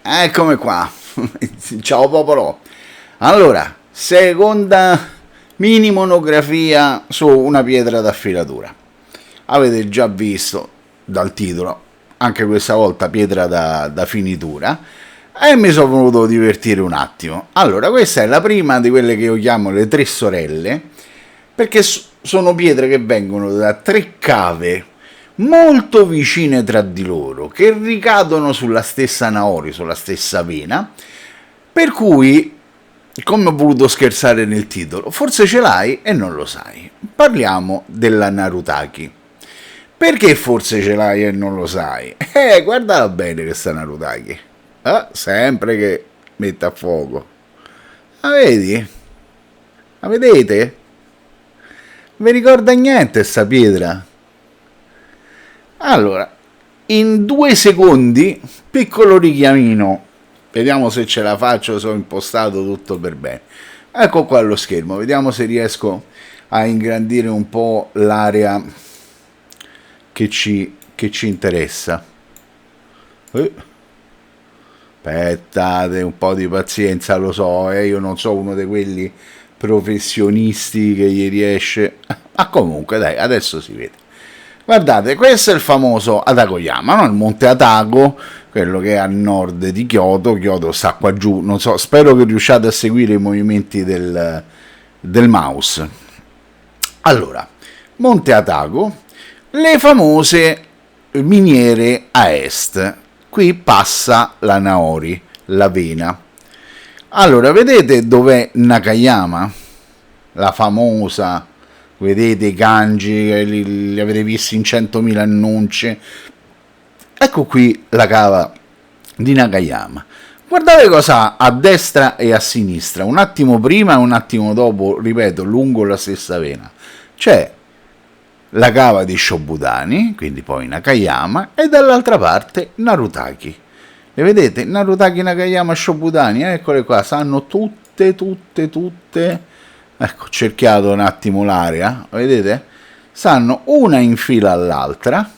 Eccomi qua. Ciao popolo. Allora, seconda mini monografia su una pietra d'affilatura. Avete già visto dal titolo, anche questa volta pietra da finitura, e mi sono voluto divertire un attimo. Allora, questa è la prima di quelle che io chiamo le tre sorelle, perché sono pietre che vengono da tre cave molto vicine tra di loro, che ricadono sulla stessa Naori, sulla stessa vena, per cui, come ho voluto scherzare nel titolo, forse ce l'hai e non lo sai. Parliamo della Narutaki. Perché forse ce l'hai e non lo sai? Guardala bene questa Narutaki. Sempre che mette a fuoco. La vedi? La vedete? Vi ricorda niente sta pietra? Allora, in 2 secondi, piccolo richiamino, vediamo se ce la faccio, se ho impostato tutto per bene. Ecco qua lo schermo, vediamo se riesco a ingrandire un po' l'area che ci interessa. Aspettate, un po' di pazienza, lo so, io non so uno di quelli professionisti che gli riesce, ma comunque dai, adesso si vede. Guardate, questo è il famoso Atagoyama, no? Il monte Atago, quello che è a nord di Kyoto. Kyoto sta qua giù, non so, spero che riusciate a seguire i movimenti del mouse. Allora, monte Atago, le famose miniere a est. Qui passa la Naori, la vena. Allora, vedete dov'è Nakayama? La famosa... Vedete i kanji, li avete visti in 100.000 annunci. Ecco qui la cava di Nakayama. Guardate cosa ha a destra e a sinistra, un attimo prima e un attimo dopo, ripeto, lungo la stessa vena. C'è la cava di Shobudani, quindi poi Nakayama, e dall'altra parte Narutaki. Le vedete? Narutaki, Nakayama, Shobudani, eccole qua, stanno tutte. Ecco, ho cerchiato un attimo l'area, vedete? Stanno una in fila all'altra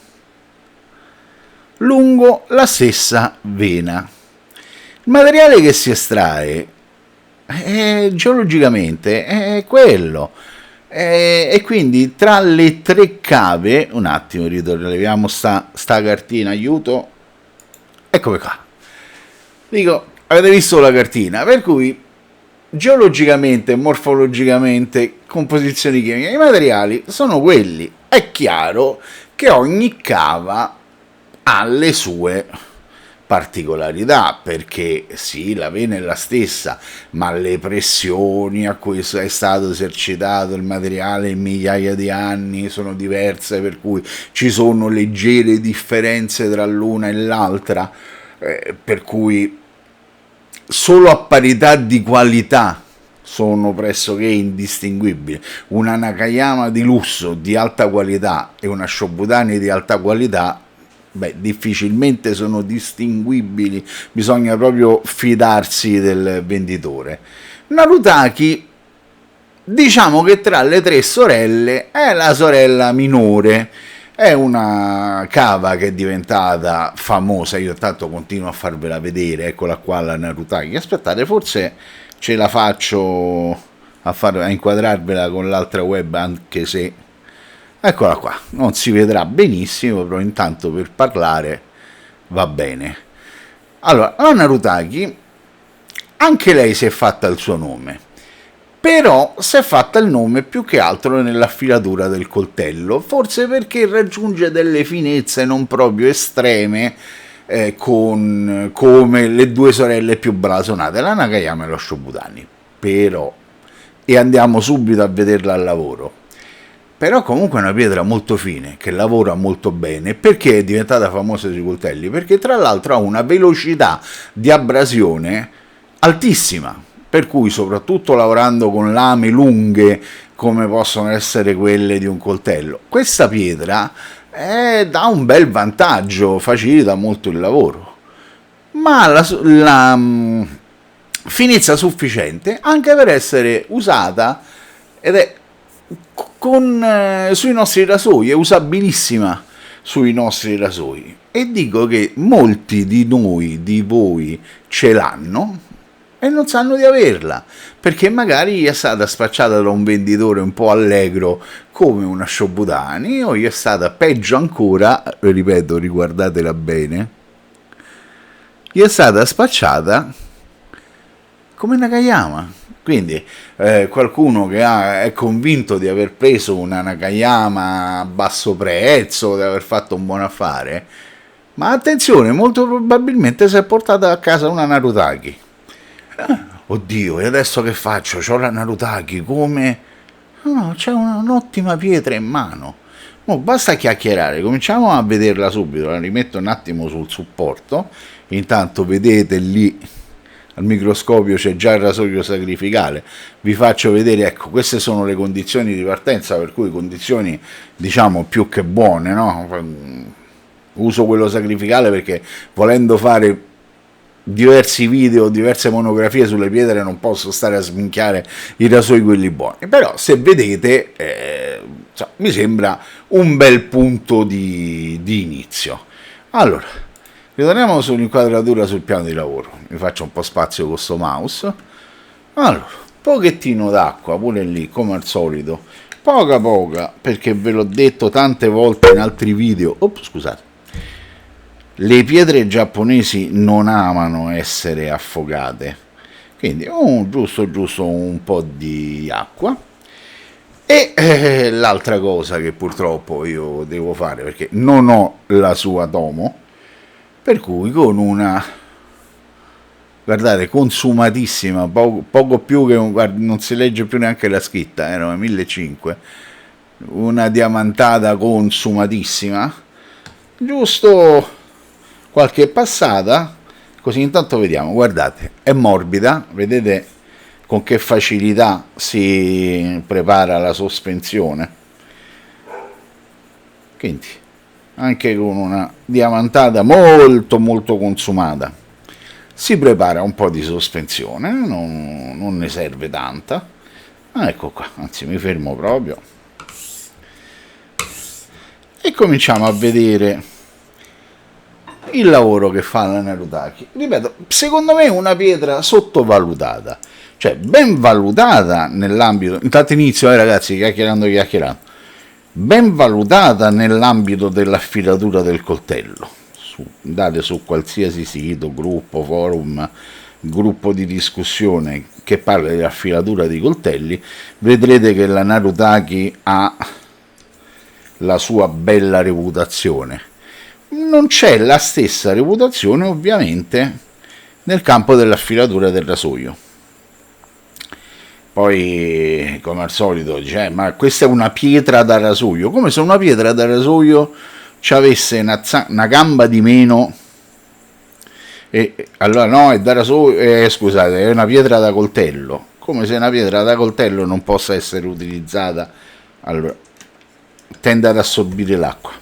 lungo la stessa vena. Il materiale che si estrae geologicamente è quello. E quindi tra le tre cave, un attimo, rileviamo sta cartina, aiuto. Eccomi qua. Dico, avete visto la cartina, per cui geologicamente, morfologicamente, composizioni chimiche, i materiali sono quelli. È chiaro che ogni cava ha le sue particolarità, perché sì, la vena è la stessa, ma le pressioni a cui è stato esercitato il materiale in migliaia di anni sono diverse, per cui ci sono leggere differenze tra l'una e l'altra, per cui solo a parità di qualità sono pressoché indistinguibili. Una Nakayama di lusso, di alta qualità, e una Shobudani di alta qualità, difficilmente sono distinguibili, bisogna proprio fidarsi del venditore. Narutaki, diciamo che tra le tre sorelle è la sorella minore. È una cava che è diventata famosa, io tanto continuo a farvela vedere, eccola qua la Narutaki. Aspettate, forse ce la faccio a inquadrarvela con l'altra web, anche se... Eccola qua, non si vedrà benissimo, però intanto per parlare va bene. Allora, la Narutaki, anche lei si è fatta il suo nome, però si è fatta il nome più che altro nell'affilatura del coltello, forse perché raggiunge delle finezze non proprio estreme, come le due sorelle più blasonate, la Nakayama e lo Shobudani. Però, e andiamo subito a vederla al lavoro, però comunque è una pietra molto fine, che lavora molto bene. Perché è diventata famosa sui coltelli? Perché tra l'altro ha una velocità di abrasione altissima, per cui soprattutto lavorando con lame lunghe come possono essere quelle di un coltello, questa pietra dà un bel vantaggio, facilita molto il lavoro, ma la finezza sufficiente anche per essere usata, ed è sui nostri rasoi, è usabilissima sui nostri rasoi, e dico che molti di noi, di voi, ce l'hanno e non sanno di averla, perché magari gli è stata spacciata da un venditore un po' allegro come una Shobutani, o gli è stata, peggio ancora, ripeto, riguardatela bene, gli è stata spacciata come Nakayama. Quindi qualcuno che è convinto di aver preso una Nakayama a basso prezzo, di aver fatto un buon affare, ma attenzione, molto probabilmente si è portata a casa una Narutaki. Oddio, e adesso che faccio? C'ho la Narutaki, come? No, c'è un'ottima pietra in mano. Basta chiacchierare, cominciamo a vederla subito, la rimetto un attimo sul supporto, intanto vedete lì al microscopio c'è già il rasoio sacrificale, vi faccio vedere, ecco, queste sono le condizioni di partenza, per cui condizioni diciamo più che buone, no? Uso quello sacrificale perché volendo fare diversi video, diverse monografie sulle pietre non posso stare a sminchiare i rasoi quelli buoni, però se vedete mi sembra un bel punto di inizio. Allora, ritorniamo sull'inquadratura sul piano di lavoro, mi faccio un po' spazio con sto mouse. Allora, pochettino d'acqua pure lì come al solito, poca, perché ve l'ho detto tante volte in altri video. Scusate, le pietre giapponesi non amano essere affogate, quindi giusto un po' di acqua. E l'altra cosa che purtroppo io devo fare, perché non ho la sua Tomo, per cui con una, guardate, consumatissima, poco più che non si legge più neanche la scritta, erano 1500, una diamantata consumatissima, giusto qualche passata, così intanto vediamo, guardate, è morbida, vedete con che facilità si prepara la sospensione, quindi anche con una diamantata molto consumata si prepara un po' di sospensione, non ne serve tanta. Ecco qua, anzi mi fermo proprio e cominciamo a vedere il lavoro che fa la Narutaki. Ripeto, secondo me è una pietra sottovalutata, cioè ben valutata nell'ambito, intanto inizio ragazzi chiacchierando, ben valutata nell'ambito dell'affilatura del coltello. Andate su qualsiasi sito, gruppo, forum, gruppo di discussione che parla di affilatura di coltelli, vedrete che la Narutaki ha la sua bella reputazione. Non c'è la stessa reputazione ovviamente nel campo dell'affilatura del rasoio. Poi come al solito dice ma questa è una pietra da rasoio, come se una pietra da rasoio ci avesse una gamba di meno, e allora no, è da rasoio, scusate, è una pietra da coltello, come se una pietra da coltello non possa essere utilizzata, allora tende ad assorbire l'acqua,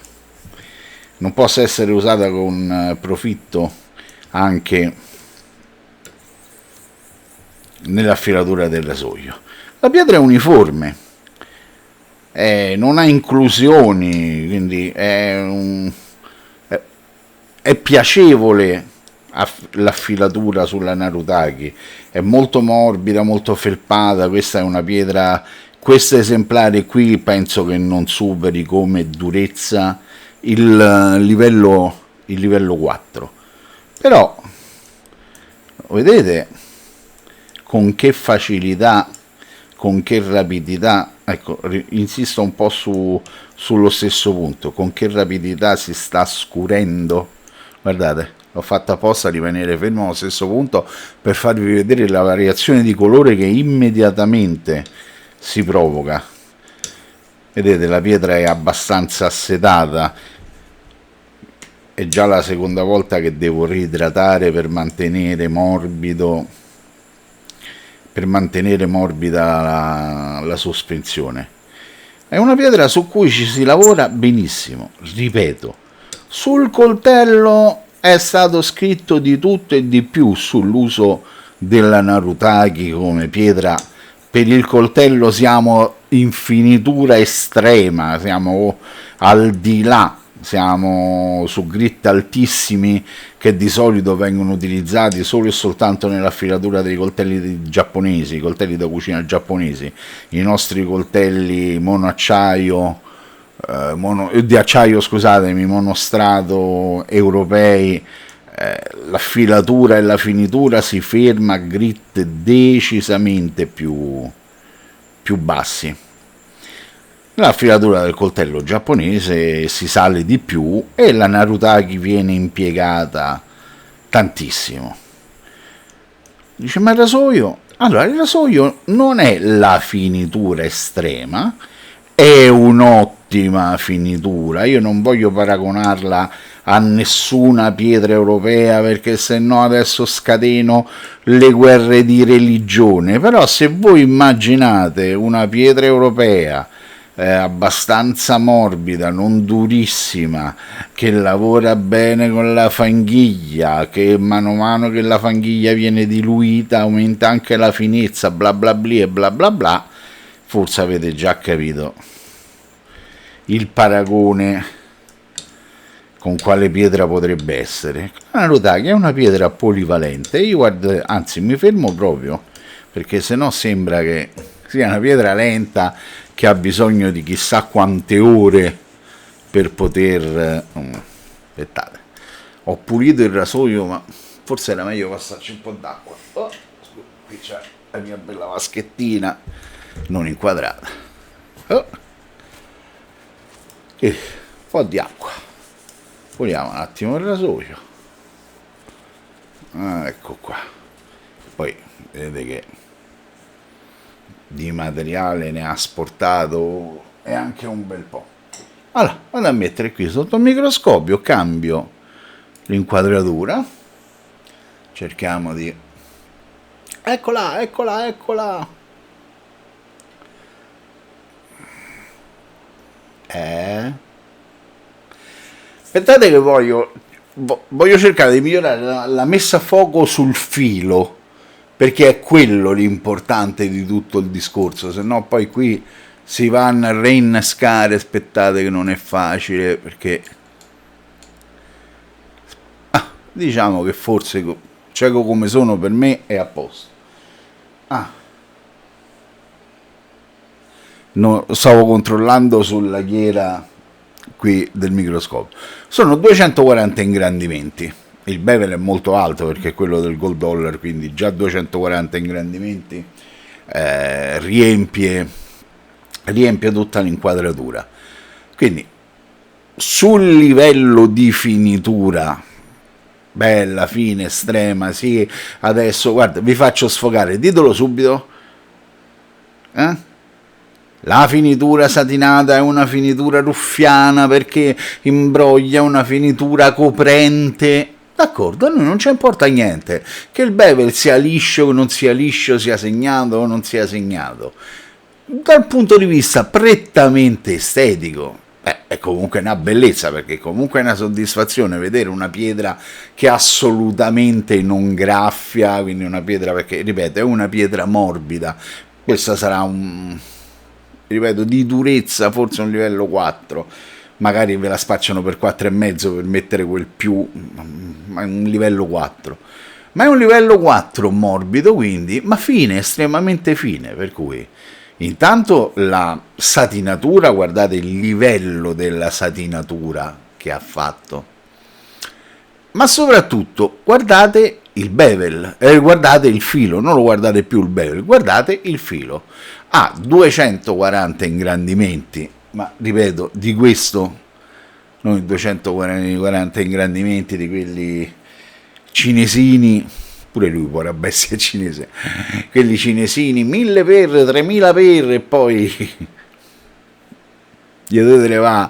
non possa essere usata con profitto anche nell'affilatura del rasoio. La pietra è uniforme, non ha inclusioni, quindi è piacevole l'affilatura sulla Narutaki, è molto morbida, molto felpata. Questa è una pietra, questo esemplare qui penso che non superi come durezza il livello 4, però vedete con che facilità, con che rapidità, ecco, insisto un po' sullo stesso punto, con che rapidità si sta scurendo, guardate, l'ho fatta apposta a rimanere fermo allo stesso punto per farvi vedere la variazione di colore che immediatamente si provoca. Vedete, la pietra è abbastanza assetata, è già la seconda volta che devo reidratare per mantenere morbido, per mantenere morbida la sospensione. È una pietra su cui ci si lavora benissimo, ripeto, sul coltello è stato scritto di tutto e di più sull'uso della Narutaki come pietra. Per il coltello siamo in finitura estrema, siamo al di là siamo su grit altissimi che di solito vengono utilizzati solo e soltanto nell'affilatura dei coltelli giapponesi, i coltelli da cucina giapponesi. I nostri coltelli monoacciaio, di acciaio, scusatemi, monostrato europei, l'affilatura e la finitura si ferma a grit decisamente più bassi. L'affilatura del coltello giapponese si sale di più e la Narutaki viene impiegata tantissimo. Dice, ma il rasoio? Allora, il rasoio non è la finitura estrema, è un'ottima finitura. Io non voglio paragonarla a nessuna pietra europea perché se no adesso scateno le guerre di religione, però se voi immaginate una pietra europea abbastanza morbida, non durissima, che lavora bene con la fanghiglia, che mano a mano che la fanghiglia viene diluita aumenta anche la finezza, bla bla bla e bla bla bla, forse avete già capito il paragone con quale pietra potrebbe essere. La Narutaki è una pietra polivalente. Io guardo, anzi mi fermo proprio perché sennò sembra che sia una pietra lenta che ha bisogno di chissà quante ore per poter aspettate, ho pulito il rasoio ma forse era meglio passarci un po' d'acqua. Qui c'è la mia bella vaschettina non inquadrata, e un po' di acqua, puliamo un attimo il rasoio. Ecco qua, poi vedete che di materiale ne ha sportato e anche un bel po'. Allora, vado a mettere qui sotto il microscopio, cambio l'inquadratura, cerchiamo di... Eccola, eccola, eccola! Aspettate che voglio cercare di migliorare la messa a fuoco sul filo, perché è quello l'importante di tutto il discorso, se no poi qui si vanno a reinnescare. Aspettate che non è facile, perché diciamo che forse cieco come sono per me è a posto. No, stavo controllando sulla ghiera qui del microscopio, sono 240 ingrandimenti. Il bevel è molto alto perché è quello del gold dollar, quindi già 240 ingrandimenti riempie tutta l'inquadratura. Quindi sul livello di finitura bella, fine, estrema, sì, adesso guarda, vi faccio sfogare, ditelo subito. La finitura satinata è una finitura ruffiana perché imbroglia una finitura coprente. D'accordo, a noi non ci importa niente che il bevel sia liscio o non sia liscio, sia segnato o non sia segnato. Dal punto di vista prettamente estetico, è comunque una bellezza, perché comunque è una soddisfazione vedere una pietra che assolutamente non graffia, quindi una pietra, perché ripeto è una pietra morbida. Questa sarà ripeto, di durezza forse un livello 4, magari ve la spacciano per 4,5 per mettere quel più, ma un livello 4, ma è un livello 4 morbido, quindi, ma fine, estremamente fine, per cui intanto la satinatura, guardate il livello della satinatura che ha fatto, ma soprattutto guardate il bevel, guardate il filo, non lo guardate più il bevel, guardate il filo. Ha 240 ingrandimenti, ma ripeto, di questo non 240 ingrandimenti di quelli cinesini, pure lui potrebbe essere cinese, quelli cinesini 1000 per 3000 per e poi gli dovete levare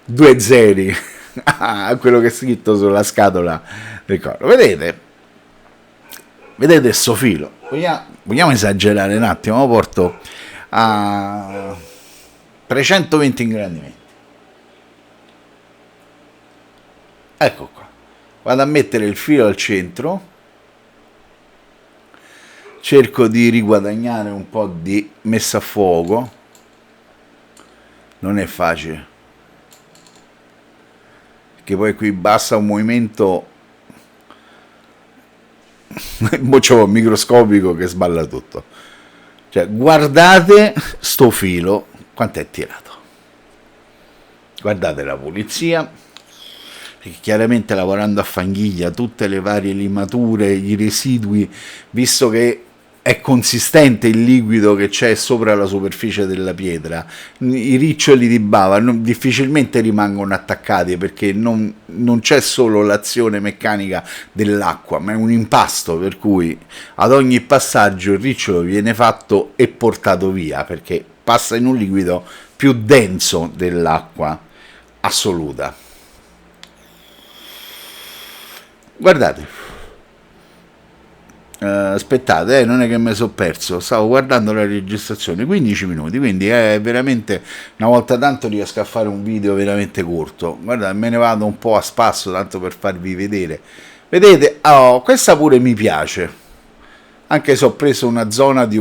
2 zeri a quello che è scritto sulla scatola del corpo. Vedete sto filo? Vogliamo esagerare un attimo, lo porto a 320 ingrandimenti. Ecco qua. Vado a mettere il filo al centro, cerco di riguadagnare un po' di messa a fuoco, non è facile. che poi qui basta un movimento microscopico che sballa tutto. Cioè, guardate sto filo quanto è tirato, guardate la pulizia, perché chiaramente lavorando a fanghiglia tutte le varie limature, i residui, visto che è consistente il liquido che c'è sopra la superficie della pietra, i riccioli di bava difficilmente rimangono attaccati, perché non c'è solo l'azione meccanica dell'acqua, ma è un impasto, per cui ad ogni passaggio il ricciolo viene fatto e portato via, perché passa in un liquido più denso dell'acqua assoluta. Guardate, aspettate, non è che mi sono perso, stavo guardando la registrazione, 15 minuti, quindi è veramente, una volta tanto riesco a fare un video veramente corto. Guardate, me ne vado un po' a spasso tanto per farvi vedere. Vedete, questa pure mi piace, anche se ho preso una zona di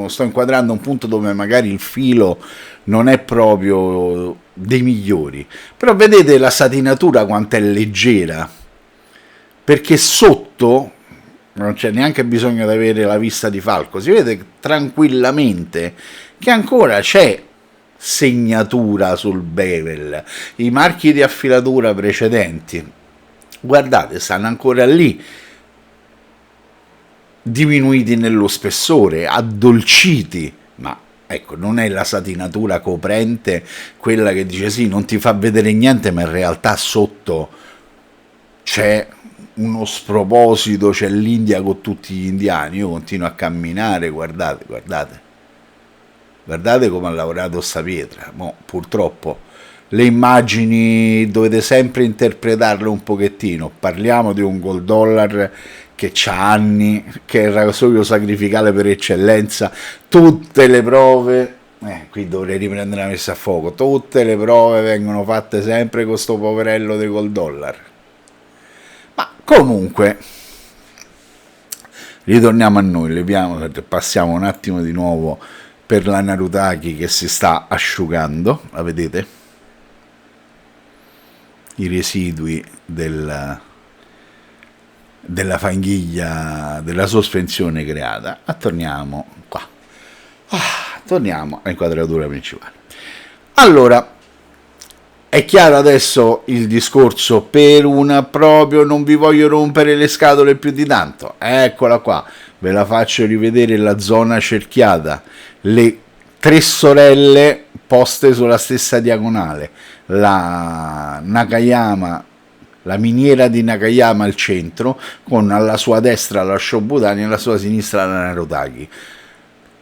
sto inquadrando un punto dove magari il filo non è proprio dei migliori, però vedete la satinatura quanto è leggera, perché sotto non c'è neanche bisogno di avere la vista di falco, si vede tranquillamente che ancora c'è segnatura sul bevel, i marchi di affilatura precedenti, guardate, stanno ancora lì, diminuiti nello spessore, addolciti, ma ecco, non è la satinatura coprente, quella che dice sì, non ti fa vedere niente, ma in realtà sotto c'è uno sproposito, c'è l'India con tutti gli indiani. Io continuo a camminare, guardate come ha lavorato sta pietra. Purtroppo le immagini dovete sempre interpretarle un pochettino, parliamo di un gold dollar che c'ha anni, che è il rasoio sacrificale per eccellenza, tutte le prove, qui dovrei riprendere la messa a fuoco, tutte le prove vengono fatte sempre con sto poverello di gold dollar. Ma comunque, ritorniamo a noi, passiamo un attimo di nuovo per la Narutaki che si sta asciugando, la vedete? I residui della fanghiglia, della sospensione creata. Ma torniamo qua, torniamo all'inquadratura principale. Allora, è chiaro adesso il discorso, per una proprio non vi voglio rompere le scatole più di tanto, eccola qua, ve la faccio rivedere la zona cerchiata, le tre sorelle poste sulla stessa diagonale, la Nakayama, la miniera di Nakayama al centro, con alla sua destra la Shobutani e alla sua sinistra la Narutaki.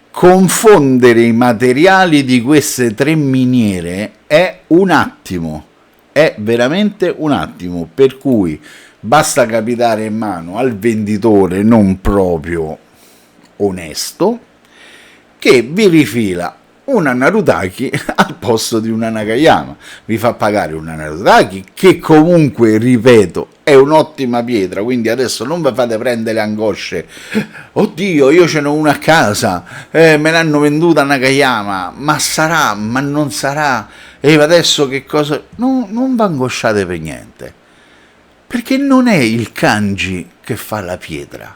Confondere i materiali di queste tre miniere è un attimo, è veramente un attimo, per cui basta capitare in mano al venditore non proprio onesto che vi rifila una Narutaki al posto di una Nakayama, vi fa pagare una Narutaki che comunque, ripeto, è un'ottima pietra, quindi adesso non vi fate prendere angosce, oddio io ce n'ho una a casa, me l'hanno venduta Nakayama, ma sarà, ma non sarà, e adesso che cosa, non vi angosciate per niente, perché non è il kanji che fa la pietra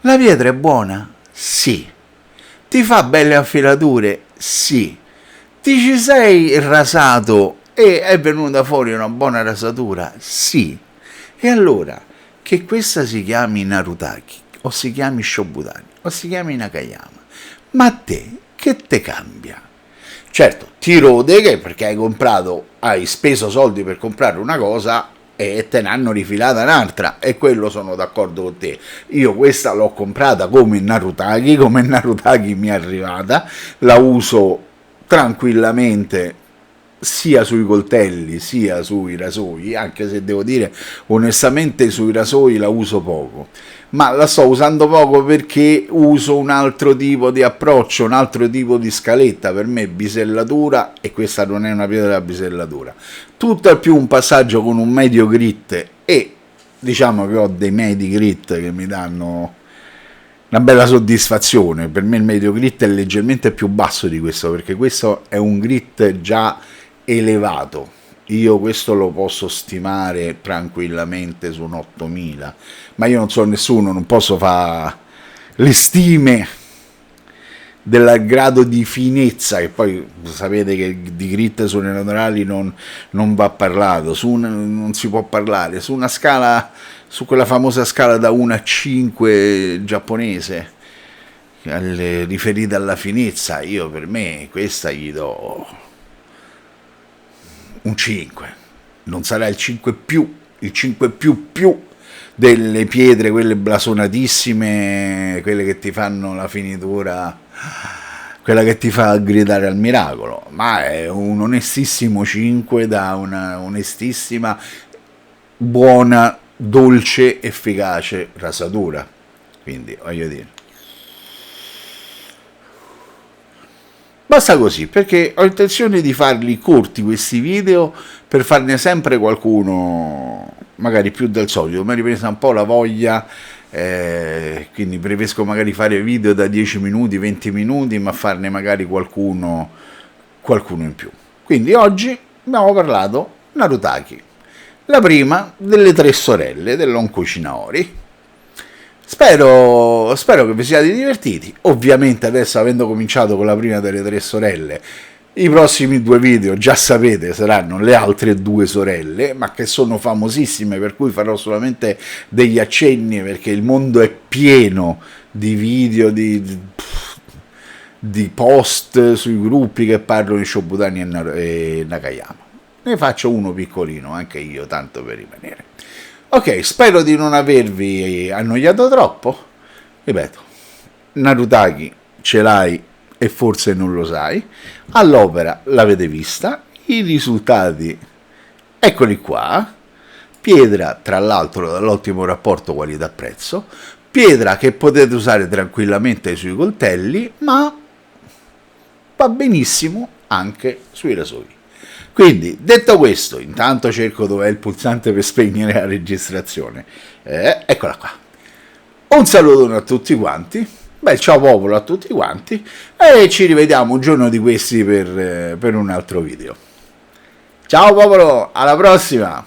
è buona? Sì. Ti fa belle affilature? Sì. Ti ci sei rasato e è venuta fuori una buona rasatura? Sì. E allora, che questa si chiami Narutaki, o si chiami Shobutani, o si chiami Nakayama, ma a te che te cambia? Certo, ti rode perché hai speso soldi per comprare una cosa e te ne hanno rifilata un'altra, e quello sono d'accordo con te. Io questa l'ho comprata come Narutaki mi è arrivata, la uso tranquillamente sia sui coltelli sia sui rasoi, anche se devo dire onestamente sui rasoi la uso poco, ma la sto usando poco perché uso un altro tipo di approccio, un altro tipo di scaletta. Per me bisellatura, e questa non è una pietra da bisellatura, tutto al più un passaggio con un medio grit, e diciamo che ho dei medi grit che mi danno una bella soddisfazione. Per me il medio grit è leggermente più basso di questo, perché questo è un grit già elevato, io questo lo posso stimare tranquillamente su un 8000, ma io non so nessuno, non posso fare le stime del grado di finezza, che poi sapete che di grit sulle naturali non va parlato, non si può parlare, su una scala, su quella famosa scala da 1 a 5 giapponese, riferita alla finezza, io per me questa gli do un 5, non sarà il 5 più, il 5 più delle pietre, quelle blasonatissime, quelle che ti fanno la finitura, quella che ti fa gridare al miracolo, ma è un onestissimo 5 da una onestissima, buona, dolce, efficace rasatura. Quindi voglio dire, basta così, perché ho intenzione di farli corti questi video, per farne sempre qualcuno, magari più del solito. Mi è ripresa un po' la voglia, quindi preferisco magari fare video da 10 minuti, 20 minuti, ma farne magari qualcuno in più. Quindi oggi abbiamo parlato Narutaki, la prima delle 3 sorelle dell'Onkuchi Naori. Spero che vi siate divertiti. Ovviamente adesso, avendo cominciato con la prima delle 3 sorelle, i prossimi 2 video, già sapete, saranno le altre 2 sorelle, ma che sono famosissime, per cui farò solamente degli accenni, perché il mondo è pieno di video, di post sui gruppi che parlano di Shobutani e Nakayama. Ne faccio uno piccolino anche io, tanto per rimanere. Ok, spero di non avervi annoiato troppo. Ripeto, Narutaki ce l'hai e forse non lo sai. All'opera l'avete vista, i risultati eccoli qua. Pietra, tra l'altro, dall'ottimo rapporto qualità-prezzo. Pietra che potete usare tranquillamente sui coltelli, ma va benissimo anche sui rasoi. Quindi, detto questo, intanto cerco dov'è il pulsante per spegnere la registrazione. Eccola qua. Un saluto a tutti quanti, bel ciao popolo a tutti quanti, e ci rivediamo un giorno di questi per un altro video. Ciao popolo, alla prossima!